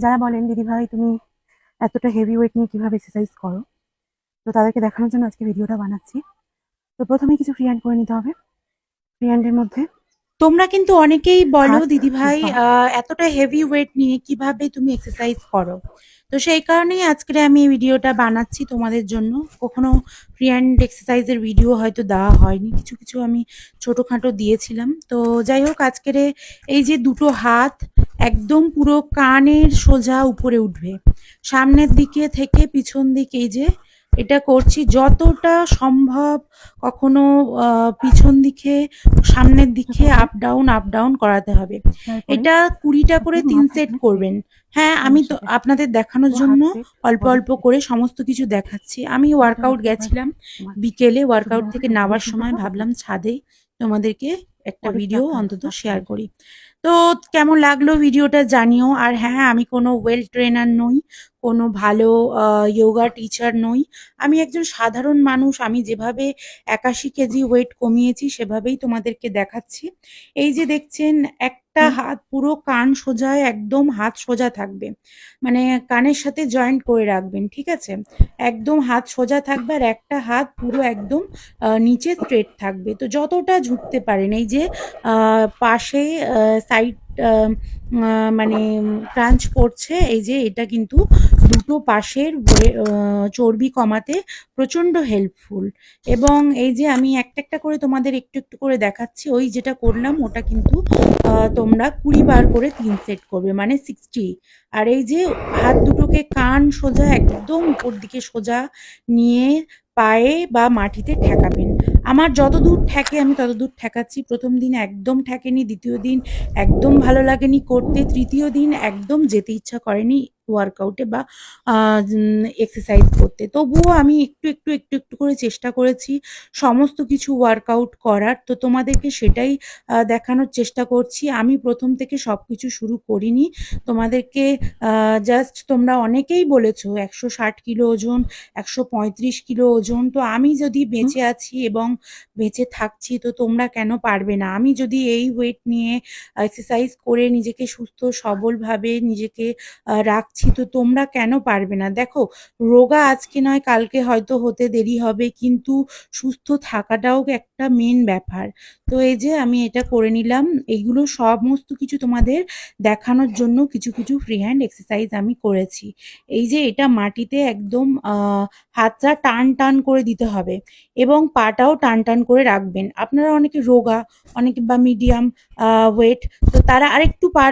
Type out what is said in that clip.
যারা বলেন দিদিভাই তুমি এতটা হেভি ওয়েট নিয়ে কিভাবে এক্সারসাইজ করো, তো তাদেরকে দেখানোর জন্য আজকে ভিডিওটা বানাচ্ছি। তো প্রথমে কিছু ফ্রি হ্যান্ড করে নিতে হবে। ফ্রি হ্যান্ডের মধ্যে তোমরা কিন্তু অনেকেই বলো হাত দিদিভাই পা এতটা হেভি ওয়েট নিয়ে কিভাবে তুমি এক্সারসাইজ করো। তো সেই কারণেই আজকে আমি এই ভিডিওটা বানাচ্ছি তোমাদের জন্য। কখনো ফ্রি হ্যান্ড এক্সারসাইজের ভিডিও হয়তো দেওয়া হয়নি, কিছু কিছু আমি ছোটোখাটো দিয়েছিলাম। তো যাই হোক, আজকের এই যে দুটো হাত একদম পুরো কানের সোজা উপরে উঠবে, সামনের দিকে থেকে পিছন দিকে, এই যে এটা করছি যতটা সম্ভব। কখনো পিছন দিকে, সামনের দিকে আপ ডাউন করাতে হবে। শেয়ার করে এটা ২০টা করে একদম ৩ মাপ সেট এখানে করবেন। হ্যাঁ, আমি কানের তো সাথে আপনাদের দেখানোর পুরো জন্য হাত সেট অল্প বডি অল্প থেকে করে সমস্ত কিছু দেখাচ্ছি। আমি দুটো ওয়ার্কআউট হাত একবার গেছিলাম তোমার বিকেলে, ওয়ার্কআউট সুবিধা হবে থেকে এদিকে নামার কি সময় করবো ভাবলাম ছাদে তোমাদেরকে একটা বডিতে ভিডিও রাখতে হবে, অন্তত রাখতে শেয়ার হবে। করি। তো কেমন লাগলো ভিডিওটা জানিও। আর হ্যাঁ, আমি কোনো ওয়েল ট্রেনার নই, কোনো ভালো যোগা টিচার নই। আমি একজন সাধারণ মানুষ। আমি যেভাবে ৮১ কেজি ওয়েট কমিয়েছি সেভাবেই তোমাদেরকে দেখাচ্ছি। এই যে দেখছেন, একটা হুম, হাত পুরো কান সোজা, একদম হাত সোজা থাকবে, মানে কানের সাথে জয়েন্ট করে রাখবেন, ঠিক আছে? একদম হাত সোজা থাকবে আর একটা হাত পুরো একদম নিচে স্ট্রেট থাকবে। তো যতটা ঝুঁকতে পারেন, এই যে পাশে সাইড মানে ক্রাঞ্চ পড়ছে, এই যে এটা কিন্তু দুটো পাশের চর্বি কমাতে প্রচণ্ড হেল্পফুল। এবং এই যে আমি একটা একটা করে তোমাদের একটু একটু করে দেখাচ্ছি। ওই যেটা করলাম ওটা কিন্তু তোমরা ২০ বার করে ৩ সেট করবে, মানে 60। আর এই যে হাত দুটোকে কান সোজা একদম উপর দিকে সোজা নিয়ে পায়ে বা মাটিতে ঠেকাবেন। আমার যতদূর ঠেকে আমি ততদূর ঠেকাচ্ছি। ১ম দিন একদম ঠেকেনি, ২য় দিন একদম ভালো লাগেনি করতে, ৩য় দিন একদম যেতে ইচ্ছা করেনি ওয়ার্কআউটে বা এক্সারসাইজ করতে। তবুও আমি একটু করে চেষ্টা করেছি সমস্ত কিছু ওয়ার্কআউট করার। তো তোমাদেরকে সেটাই দেখানোর চেষ্টা করছি। আমি ১ম থেকে সবকিছু শুরু করিনি। তোমাদেরকে জাস্ট তোমরা অনেকেই বলেছো ১৬০ কিলো ওজন, ১৩৫ কিলো ওজন। তো আমি যদি হুম, বেঁচে আছি এবং বেঁচে থাকছি, তো তোমরা কেন পারবে না? আমি যদি এই ওয়েট নিয়ে এক্সারসাইজ করে নিজেকে সুস্থ সবলভাবে নিজেকে রাখছি, তো তোমরা কেন পারবে না? দেখো, রোগা আজকে নয় কালকে হয়তো হতে দেরি হবে, কিন্তু সুস্থ থাকাটাও একটা মেন ব্যাপার। তো এই যে আমি এটা করে নিলাম। এইগুলো সমস্ত কিছু তোমাদের দেখানোর জন্য কিছু কিছু ফ্রি হ্যান্ড এক্সারসাইজ আমি করেছি। এই যে এটা মাটিতে একদম হাতটা টান টান করে দিতে হবে এবং পাটাও টান টান করে রাখবেন। আপনারা অনেকে রোগা, অনেকে বা মিডিয়াম ওয়েট, তো তারা আরেকটু পা